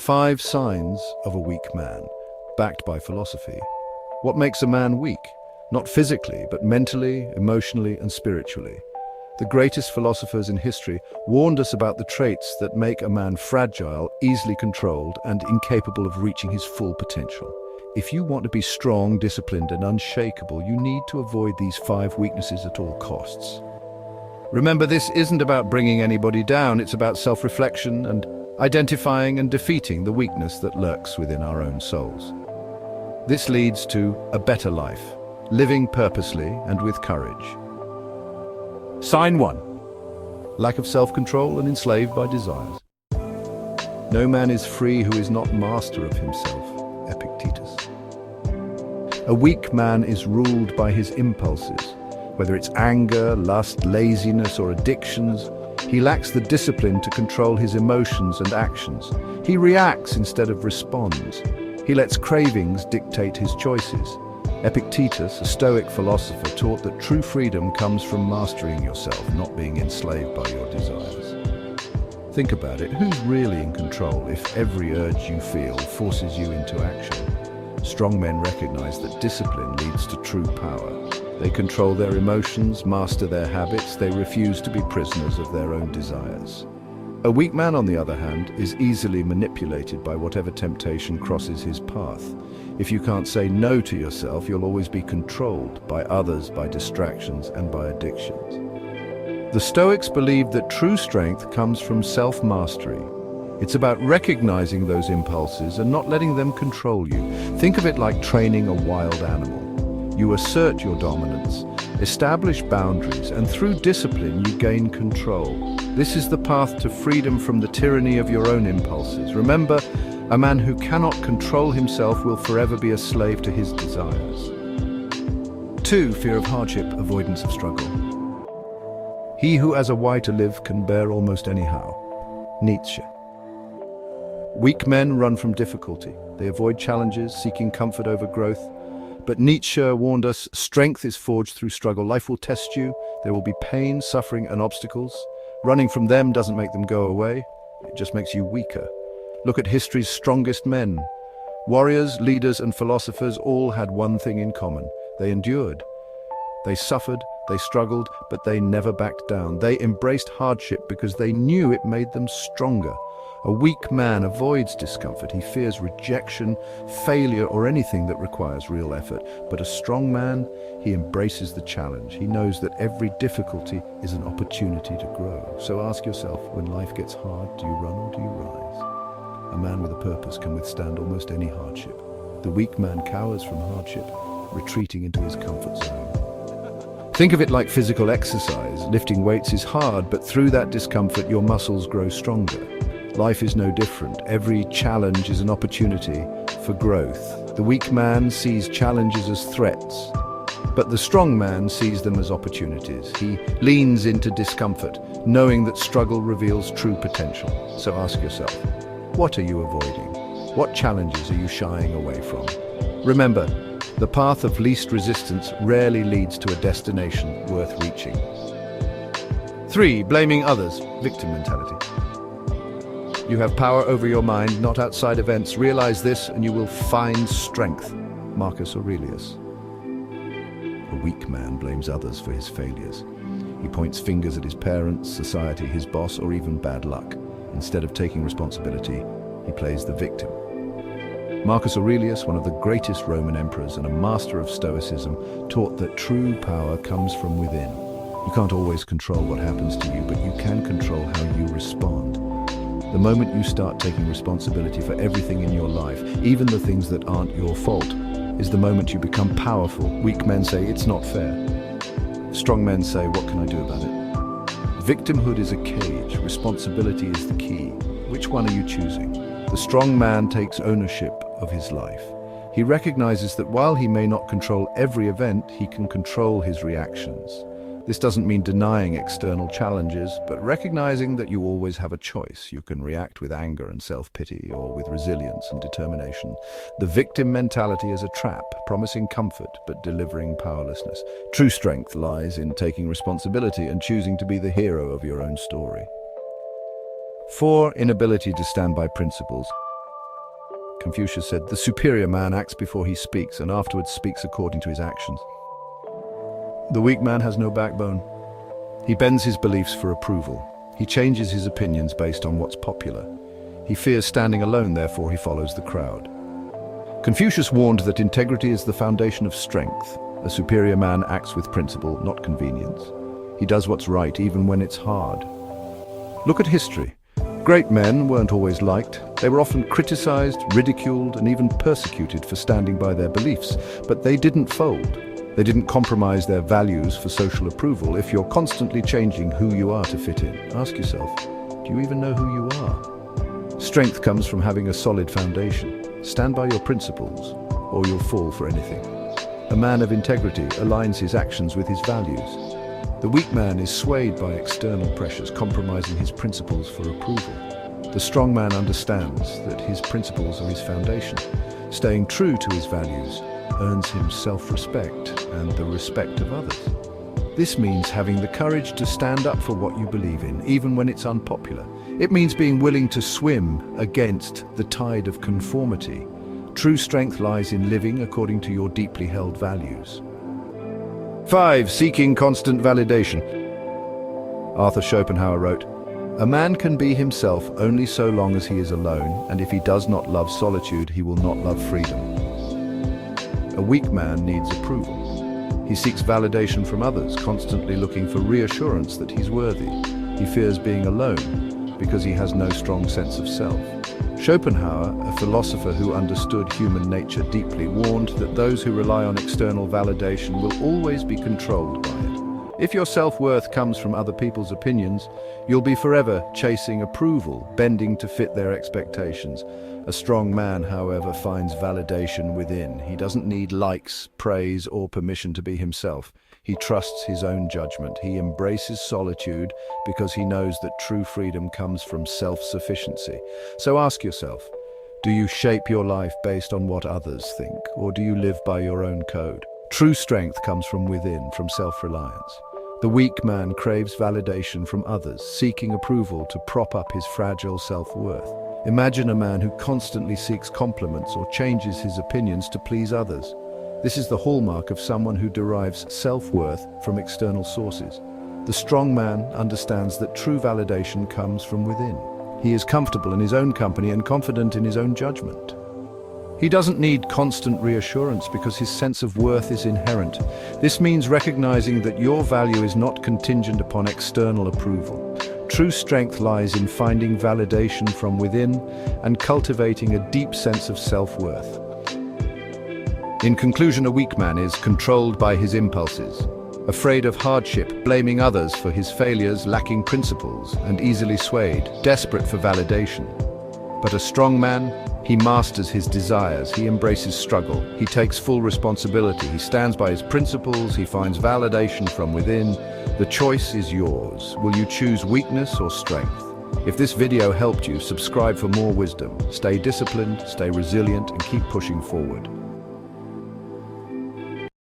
5 signs of a weak man, backed by philosophy. What makes a man weak? Not physically, but mentally, emotionally, and spiritually. The greatest philosophers in history warned us about the traits that make a man fragile, easily controlled, and incapable of reaching his full potential. If you want to be strong, disciplined, and unshakable, you need to avoid these 5 weaknesses at all costs. Remember, this isn't about bringing anybody down, it's about self-reflection and identifying and defeating the weakness that lurks within our own souls. This leads to a better life, living purposely and with courage. Sign 1. Lack of self-control and enslaved by desires. No man is free who is not master of himself. Epictetus. A weak man is ruled by his impulses, whether it's anger, lust, laziness, or addictions. He lacks the discipline to control his emotions and actions. He reacts instead of responds. He lets cravings dictate his choices. Epictetus, a Stoic philosopher, taught that true freedom comes from mastering yourself, not being enslaved by your desires. Think about it, who's really in control if every urge you feel forces you into action? Strong men recognize that discipline leads to true power. They control their emotions, master their habits, they refuse to be prisoners of their own desires. A weak man, on the other hand, is easily manipulated by whatever temptation crosses his path. If you can't say no to yourself, you'll always be controlled by others, by distractions, and by addictions. The Stoics believed that true strength comes from self-mastery. It's about recognizing those impulses and not letting them control you. Think of it like training a wild animal. You assert your dominance, establish boundaries, and through discipline you gain control. This is the path to freedom from the tyranny of your own impulses. Remember, a man who cannot control himself will forever be a slave to his desires. 2. Fear of hardship, avoidance of struggle. He who has a why to live can bear almost anyhow. Nietzsche. Weak men run from difficulty. They avoid challenges, seeking comfort over growth. But Nietzsche warned us, strength is forged through struggle. Life will test you. There will be pain, suffering, and obstacles. Running from them doesn't make them go away. It just makes you weaker. Look at history's strongest men. Warriors, leaders, and philosophers all had one thing in common. They endured. They suffered, they struggled, but they never backed down. They embraced hardship because they knew it made them stronger. A weak man avoids discomfort. He fears rejection, failure, or anything that requires real effort. But a strong man, he embraces the challenge. He knows that every difficulty is an opportunity to grow. So ask yourself, when life gets hard, do you run or do you rise? A man with a purpose can withstand almost any hardship. The weak man cowers from hardship, retreating into his comfort zone. Think of it like physical exercise. Lifting weights is hard, but through that discomfort, your muscles grow stronger. Life is no different. Every challenge is an opportunity for growth. The weak man sees challenges as threats, but the strong man sees them as opportunities. He leans into discomfort, knowing that struggle reveals true potential. So ask yourself, what are you avoiding? What challenges are you shying away from? Remember, the path of least resistance rarely leads to a destination worth reaching. 3. Blaming others, victim mentality. You have power over your mind, not outside events. Realize this and you will find strength. Marcus Aurelius. A weak man blames others for his failures. He points fingers at his parents, society, his boss, or even bad luck. Instead of taking responsibility, he plays the victim. Marcus Aurelius, one of the greatest Roman emperors and a master of Stoicism, taught that true power comes from within. You can't always control what happens to you, but you can control how you respond. The moment you start taking responsibility for everything in your life, even the things that aren't your fault, is the moment you become powerful. Weak men say, it's not fair. Strong men say, what can I do about it? Victimhood is a cage. Responsibility is the key. Which one are you choosing? The strong man takes ownership of his life. He recognizes that while he may not control every event, he can control his reactions. This doesn't mean denying external challenges, but recognizing that you always have a choice. You can react with anger and self-pity, or with resilience and determination. The victim mentality is a trap, promising comfort but delivering powerlessness. True strength lies in taking responsibility and choosing to be the hero of your own story. 4. Inability to stand by principles. Confucius said, "The superior man acts before he speaks, and afterwards speaks according to his actions." The weak man has no backbone. He bends his beliefs for approval. He changes his opinions based on what's popular. He fears standing alone, therefore he follows the crowd. Confucius warned that integrity is the foundation of strength. A superior man acts with principle, not convenience. He does what's right, even when it's hard. Look at history. Great men weren't always liked. They were often criticized, ridiculed, and even persecuted for standing by their beliefs. But they didn't fold. They didn't compromise their values for social approval. If you're constantly changing who you are to fit in, ask yourself, do you even know who you are? Strength comes from having a solid foundation. Stand by your principles, or you'll fall for anything. A man of integrity aligns his actions with his values. The weak man is swayed by external pressures, compromising his principles for approval. The strong man understands that his principles are his foundation. Staying true to his values earns him self-respect and the respect of others. This means having the courage to stand up for what you believe in, even when it's unpopular. It means being willing to swim against the tide of conformity. True strength lies in living according to your deeply held values. 5. Seeking constant validation. Arthur Schopenhauer wrote, "A man can be himself only so long as he is alone, and if he does not love solitude, he will not love freedom." A weak man needs approval. He seeks validation from others, constantly looking for reassurance that he's worthy. He fears being alone because he has no strong sense of self. Schopenhauer, a philosopher who understood human nature deeply, warned that those who rely on external validation will always be controlled by it. If your self-worth comes from other people's opinions, you'll be forever chasing approval, bending to fit their expectations. A strong man, however, finds validation within. He doesn't need likes, praise, or permission to be himself. He trusts his own judgment. He embraces solitude because he knows that true freedom comes from self-sufficiency. So ask yourself, do you shape your life based on what others think, or do you live by your own code? True strength comes from within, from self-reliance. The weak man craves validation from others, seeking approval to prop up his fragile self-worth. Imagine a man who constantly seeks compliments or changes his opinions to please others. This is the hallmark of someone who derives self-worth from external sources. The strong man understands that true validation comes from within. He is comfortable in his own company and confident in his own judgment. He doesn't need constant reassurance because his sense of worth is inherent. This means recognizing that your value is not contingent upon external approval. True strength lies in finding validation from within and cultivating a deep sense of self-worth. In conclusion, a weak man is controlled by his impulses, afraid of hardship, blaming others for his failures, lacking principles, and easily swayed, desperate for validation. But a strong man, he masters his desires, he embraces struggle, he takes full responsibility, he stands by his principles, he finds validation from within. The choice is yours. Will you choose weakness or strength? If this video helped you, subscribe for more wisdom. Stay disciplined, stay resilient, and keep pushing forward.